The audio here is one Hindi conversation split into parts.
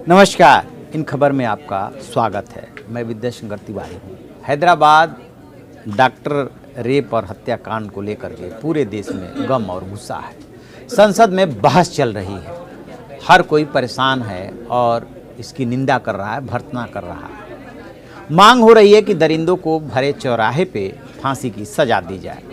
नमस्कार, इन खबर में आपका स्वागत है। मैं विद्याशंकर तिवारी हूँ। हैदराबाद डॉक्टर रेप और हत्याकांड को लेकर के पूरे देश में गम और गुस्सा है। संसद में बहस चल रही है, हर कोई परेशान है और इसकी निंदा कर रहा है, भर्त्सना कर रहा है। मांग हो रही है कि दरिंदों को भरे चौराहे पे फांसी की सजा दी जाए।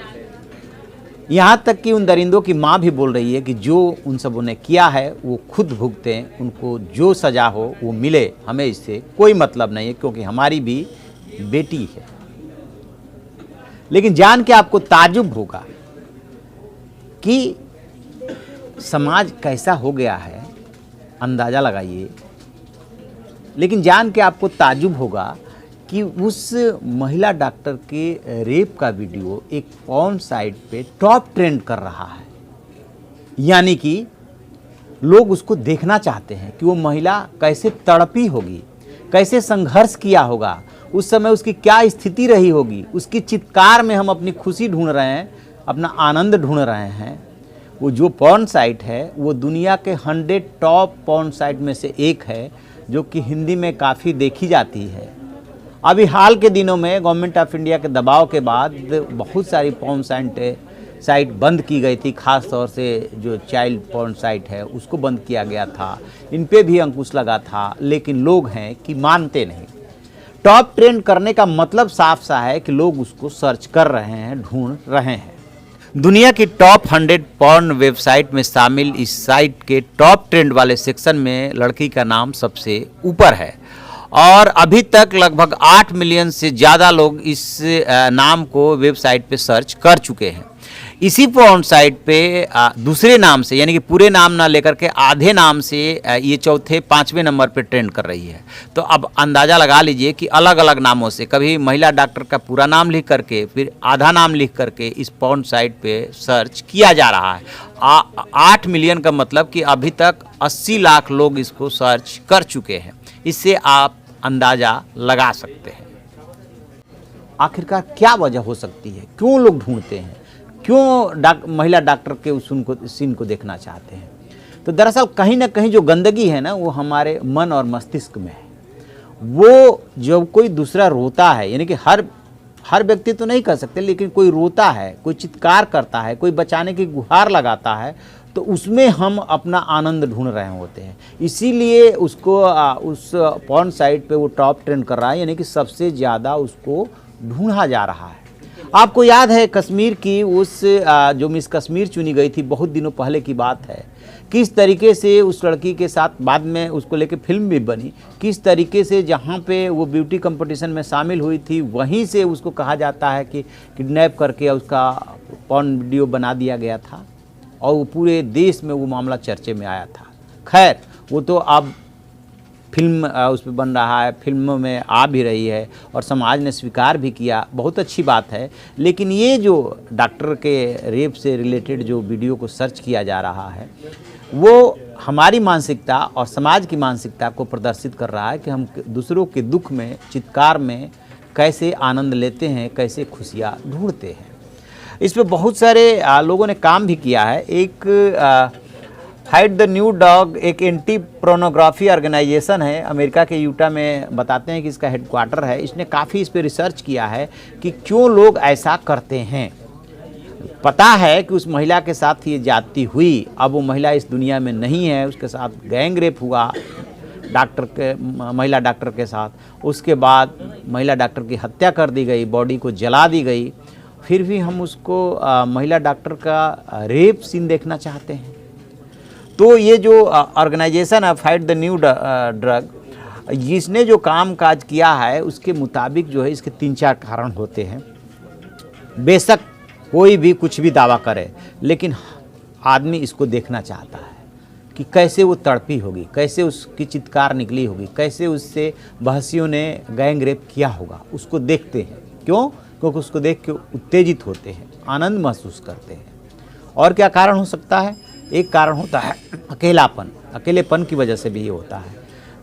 यहाँ तक कि उन दरिंदों की माँ भी बोल रही है कि जो उन सबों ने किया है वो खुद भुगतें, उनको जो सज़ा हो वो मिले, हमें इससे कोई मतलब नहीं है क्योंकि हमारी भी बेटी है। लेकिन जान के आपको ताज्जुब होगा कि समाज कैसा हो गया है, अंदाज़ा लगाइए। लेकिन जान के आपको ताज्जुब होगा कि उस महिला डॉक्टर के रेप का वीडियो एक पॉर्न साइट पे टॉप ट्रेंड कर रहा है। यानी कि लोग उसको देखना चाहते हैं कि वो महिला कैसे तड़पी होगी, कैसे संघर्ष किया होगा, उस समय उसकी क्या स्थिति रही होगी। उसकी चित्कार में हम अपनी खुशी ढूंढ रहे हैं, अपना आनंद ढूंढ रहे हैं। वो जो पॉर्न साइट है वो दुनिया के 100 टॉप पॉर्न साइट में से एक है, जो कि हिंदी में काफ़ी देखी जाती है। अभी हाल के दिनों में गवर्नमेंट ऑफ इंडिया के दबाव के बाद बहुत सारी पॉर्न साइट बंद की गई थी। ख़ास तौर से जो चाइल्ड पॉर्न साइट है उसको बंद किया गया था। इन पे भी अंकुश लगा था, लेकिन लोग हैं कि मानते नहीं। टॉप ट्रेंड करने का मतलब साफ सा है कि लोग उसको सर्च कर रहे हैं, ढूंढ रहे हैं। दुनिया की टॉप 100 पॉर्न वेबसाइट में शामिल इस साइट के टॉप ट्रेंड वाले सेक्शन में लड़की का नाम सबसे ऊपर है और अभी तक लगभग 8 मिलियन से ज़्यादा लोग इस नाम को वेबसाइट पे सर्च कर चुके हैं। इसी पॉर्न साइट पे दूसरे नाम से, यानी कि पूरे नाम ना लेकर के आधे नाम से ये चौथे 5वें नंबर पे ट्रेंड कर रही है। तो अब अंदाज़ा लगा लीजिए कि अलग अलग नामों से, कभी महिला डॉक्टर का पूरा नाम लिख करके, फिर आधा नाम लिख करके इस पॉर्न साइट पे सर्च किया जा रहा है। 8 मिलियन का मतलब कि अभी तक 80 लाख लोग इसको सर्च कर चुके हैं। इससे आप अंदाज़ा लगा सकते हैं आखिरकार क्या वजह हो सकती है, क्यों लोग ढूंढते हैं, क्यों महिला डॉक्टर के उस सीन को देखना चाहते हैं। तो दरअसल कहीं ना कहीं जो गंदगी है ना, वो हमारे मन और मस्तिष्क में है। वो जब कोई दूसरा रोता है, यानी कि हर व्यक्ति तो नहीं कर सकते, लेकिन कोई रोता है, कोई चित्कार करता है, कोई बचाने की गुहार लगाता है, तो उसमें हम अपना आनंद ढूंढ रहे होते हैं। इसीलिए उसको उस पॉर्न साइट पे वो टॉप ट्रेंड कर रहा है, यानी कि सबसे ज़्यादा उसको ढूंढा जा रहा है। आपको याद है कश्मीर की उस जो मिस कश्मीर चुनी गई थी, बहुत दिनों पहले की बात है, किस तरीके से उस लड़की के साथ बाद में उसको लेके फिल्म भी बनी, किस तरीके से जहाँ पे वो ब्यूटी कंपटीशन में शामिल हुई थी वहीं से उसको कहा जाता है कि किडनैप करके उसका पॉर्न वीडियो बना दिया गया था और वो पूरे देश में वो मामला चर्चे में आया था। खैर, वो तो अब फिल्म उस पर बन रहा है, फिल्मों में आ भी रही है और समाज ने स्वीकार भी किया, बहुत अच्छी बात है। लेकिन ये जो डॉक्टर के रेप से रिलेटेड जो वीडियो को सर्च किया जा रहा है, वो हमारी मानसिकता और समाज की मानसिकता को प्रदर्शित कर रहा है कि हम दूसरों के दुख में, चित्कार में कैसे आनंद लेते हैं, कैसे खुशियाँ ढूंढते हैं। इस पर बहुत सारे लोगों ने काम भी किया है। एक हाइड द न्यू डॉग एक एंटी पोर्नोग्राफी ऑर्गेनाइजेशन है, अमेरिका के यूटा में बताते हैं कि इसका हेडक्वार्टर है। इसने काफ़ी इस पर रिसर्च किया है कि क्यों लोग ऐसा करते हैं। पता है कि उस महिला के साथ ये जाती हुई, अब वो महिला इस दुनिया में नहीं है, उसके साथ गैंग रेप हुआ महिला डॉक्टर के साथ। उसके बाद महिला डॉक्टर की हत्या कर दी गई, बॉडी को जला दी गई। फिर भी हम उसको महिला डॉक्टर का रेप सीन देखना चाहते हैं। तो ये जो ऑर्गेनाइजेशन है फाइट द न्यू ड्रग, जिसने जो काम काज किया है उसके मुताबिक जो है इसके 3-4 कारण होते हैं। बेशक कोई भी कुछ भी दावा करे, लेकिन आदमी इसको देखना चाहता है कि कैसे वो तड़पी होगी, कैसे उसकी चित्कार निकली होगी, कैसे उससे बहसियों ने गैंग रेप किया होगा। उसको देखते हैं। क्यों? क्योंकि उसको देख के उत्तेजित होते हैं, आनंद महसूस करते हैं। और क्या कारण हो सकता है? एक कारण होता है अकेलापन। अकेलेपन की वजह से भी ये होता है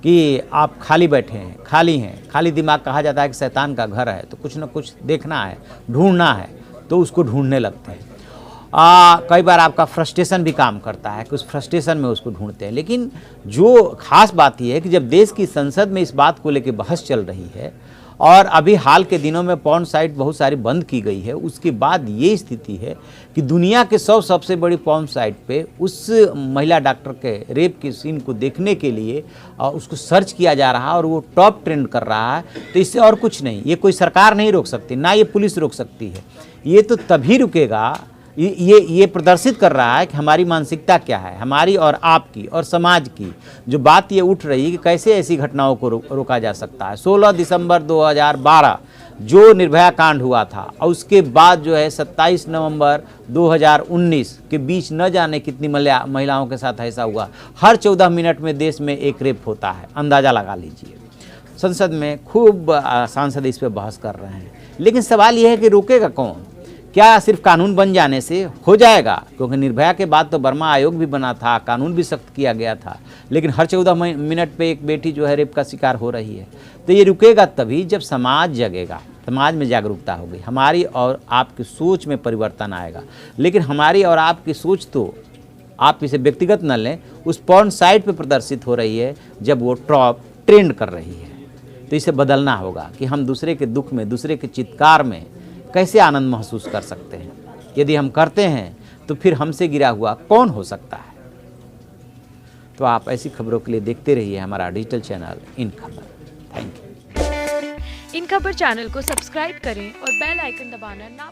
कि आप खाली बैठे हैं, खाली दिमाग, कहा जाता है कि शैतान का घर है, तो कुछ ना कुछ देखना है, ढूंढना है, तो उसको ढूंढने लगते हैं। कई बार आपका फ्रस्ट्रेशन भी काम करता है कि उस फ्रस्ट्रेशन में उसको ढूंढते हैं। लेकिन जो खास बात यह है कि जब देश की संसद में इस बात को लेकर बहस चल रही है और अभी हाल के दिनों में पॉर्न साइट बहुत सारी बंद की गई है, उसके बाद ये स्थिति है कि दुनिया के 100 सबसे बड़ी पॉर्न साइट पे उस महिला डॉक्टर के रेप के सीन को देखने के लिए उसको सर्च किया जा रहा है और वो टॉप ट्रेंड कर रहा है। तो इससे और कुछ नहीं, ये कोई सरकार नहीं रोक सकती, ना ये पुलिस रोक सकती है। ये तो तभी रुकेगा, ये प्रदर्शित कर रहा है कि हमारी मानसिकता क्या है, हमारी और आपकी और समाज की जो बात ये उठ रही है कि कैसे ऐसी घटनाओं को रोका जा सकता है। 16 दिसंबर 2012 जो निर्भया कांड हुआ था और उसके बाद जो है 27 नवंबर 2019 के बीच न जाने कितनी महिलाओं के साथ ऐसा हुआ। हर 14 मिनट में देश में एक रेप होता है, अंदाज़ा लगा लीजिए। संसद में खूब सांसद इस पर बहस कर रहे हैं, लेकिन सवाल यह है कि रोकेगा कौन? क्या सिर्फ कानून बन जाने से हो जाएगा? क्योंकि निर्भया के बाद तो वर्मा आयोग भी बना था, कानून भी सख्त किया गया था, लेकिन हर 14 मिनट पे एक बेटी जो है रेप का शिकार हो रही है। तो ये रुकेगा तभी जब समाज जगेगा, समाज में जागरूकता होगी, हमारी और आपकी सोच में परिवर्तन आएगा। लेकिन हमारी और आपकी सोच तो, आप इसे व्यक्तिगत न लें, उस पॉर्न साइट पर प्रदर्शित हो रही है जब वो टॉप ट्रेंड कर रही है। तो इसे बदलना होगा कि हम दूसरे के दुख में, दूसरे के चित्कार में कैसे आनंद महसूस कर सकते हैं। यदि हम करते हैं तो फिर हमसे गिरा हुआ कौन हो सकता है। तो आप ऐसी खबरों के लिए देखते रहिए हमारा डिजिटल चैनल इन खबर। Thank you. इन खबर चैनल को सब्सक्राइब करें और बेल आइकन दबाना ना